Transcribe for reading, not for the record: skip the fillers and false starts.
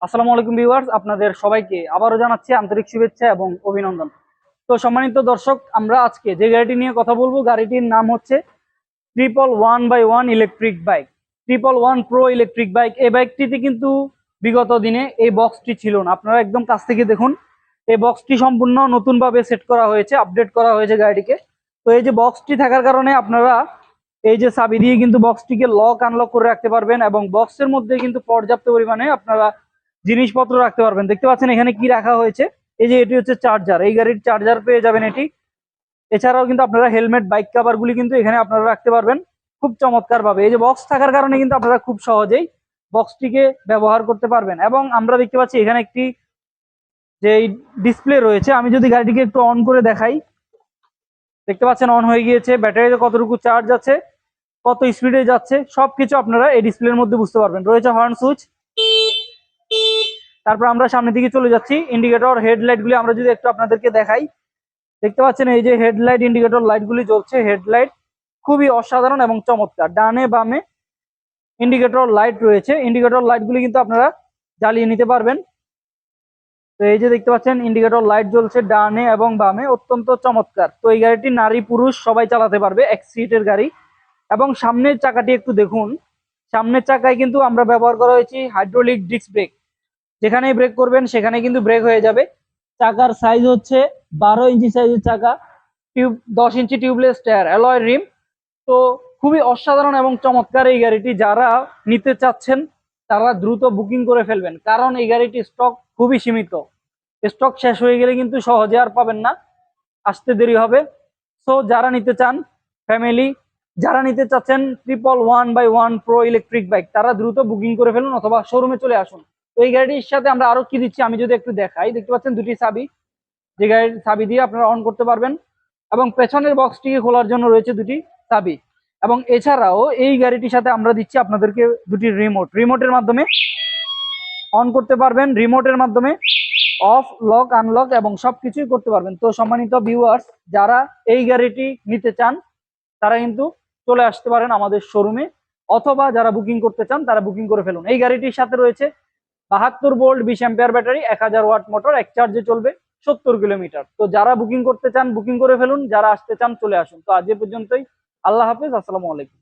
আসসালামু আলাইকুম ভিউয়ার্স, আপনাদের সবাইকে আবারও জানাচ্ছি আন্তরিক শুভেচ্ছা এবং অভিনন্দন। তো সম্মানিত দর্শক, আমরা আজকে যে গাড়িটি নিয়ে কথা বলবো, গাড়িটির নাম হচ্ছে 111/1 electric bike. 111 pro electric bike. এই বাইকটিতে কিন্তু বিগত দিনে এই বক্সটি ছিল না। আপনারা একদম কাছ থেকে দেখুন, এই বক্সটি সম্পূর্ণ নতুনভাবে সেট করা হয়েছে, আপডেট করা হয়েছে গাড়িটিকে। তো এই যে বক্সটি থাকার কারণে আপনারা এই যে চাবি দিয়ে কিন্তু বক্সটিকে লক আনলক করে রাখতে পারবেন, এবং বক্সের মধ্যে কিন্তু পর্যাপ্ত পরিমাণে আপনারা জিনিসপত্র রাখতে পারবেন। দেখতে পাচ্ছেন এখানে কি রাখা হয়েছে। এই যে এটি হচ্ছে চার্জার, এই গাড়ির চার্জার পেয়ে যাবেন এটি। এছাড়াও কিন্তু আপনারা হেলমেট, বাইক কাভার গুলি কিন্তু এখানে আপনারা রাখতে পারবেন খুব চমৎকার ভাবে। এই যে বক্স থাকার কারণে কিন্তু আপনারা খুব সহজেই বক্সটিকে ব্যবহার করতে পারবেন। এবং আমরা দেখতে পাচ্ছি এখানে একটি যে ডিসপ্লে রয়েছে, আমি যদি গাড়িটিকে একটু অন করে দেখাই, দেখতে পাচ্ছেন অন হয়ে গিয়েছে। ব্যাটারিতে কতটুকু চার্জ আছে, কত স্পিডে যাচ্ছে, সবকিছু আপনারা এই ডিসপ্লের মধ্যে বুঝতে পারবেন। রয়েছে হর্ন সুইচ। তারপর আমরা সামনের দিকে চলে যাচ্ছি। ইন্ডিকেটর, হেডলাইট গুলি আমরা যদি একটু আপনাদেরকে দেখাই, দেখতে পাচ্ছেন এই যে হেডলাইট, ইন্ডিকেটর লাইট গুলি জ্বলছে। হেডলাইট খুবই অসাধারণ এবং চমৎকার। ডানে বামে ইন্ডিকেটর লাইট রয়েছে। ইন্ডিকেটর লাইট গুলি কিন্তু আপনারা জ্বালিয়ে নিতে পারবেন। তো এই যে দেখতে পাচ্ছেন ইন্ডিকেটর লাইট জ্বলছে ডানে এবং বামে, অত্যন্ত চমৎকার। তো এই গাড়িটি নারী পুরুষ সবাই চালাতে পারবে, এক সিটের গাড়ি। এবং সামনের চাকাটি একটু দেখুন, সামনের চাকায় কিন্তু আমরা ব্যবহার করা হয়েছে হাইড্রোলিক ডিস্ক ব্রেক। যেখানেই ব্রেক করবেন সেখানে কিন্তু ব্রেক হয়ে যাবে। চাকার সাইজ হচ্ছে 12 ইঞ্চি সাইজের চাকা, 10 ইঞ্চি টিউবলেস টায়ার, অ্যালয় রিম। তো খুবই অসাধারণ এবং চমৎকার এই গাড়িটি। যারা নিতে চাচ্ছেন তারা দ্রুত বুকিং করে ফেলবেন, কারণ এই গাড়িটি স্টক খুবই সীমিত। স্টক শেষ হয়ে গেলে কিন্তু সহজে আর পাবেন না, আসতে দেরি হবে। সো যারা নিতে চান, ফ্যামিলি যারা নিতে চাচ্ছেন 111/1 প্রো ইলেকট্রিক বাইক, তারা দ্রুত বুকিং করে ফেলুন অথবা শোরুমে চলে আসুন। তো এই গাড়িটির সাথে আমরা আরো কি দিচ্ছি আমি যদি একটু দেখাই, দেখতে পাচ্ছেন দুটি চাবি, যে গাড়ির চাবি দিয়ে আপনারা অন করতে পারবেন। এবং পেছনের বক্সটিকে খোলার জন্য রয়েছে দুটি চাবি। এবং এছাড়াও এই গাড়িটির সাথে আমরা দিচ্ছি আপনাদেরকে দুটি রিমোট। রিমোটের মাধ্যমে অন করতে পারবেন, রিমোটের মাধ্যমে অফ, লক, আনলক এবং সবকিছুই করতে পারবেন। তো সম্মানিত ভিউয়ার্স, যারা এই গাড়িটি নিতে চান তারা কিন্তু চলে আসতে পারেন আমাদের শোরুমে, অথবা যারা বুকিং করতে চান তারা বুকিং করে ফেলুন। এই গাড়িটির সাথে রয়েছে 72 volt 20 ampere battery, 1000 watt motor, এক চার্জে চলবে 70 কিলোমিটার। তো যারা বুকিং করতে চান বুকিং করে ফেলুন, যারা আসতে চান চলে আসুন। তো আজ এ পর্যন্তই। আল্লাহ হাফেজ, আসসালামু আলাইকুম।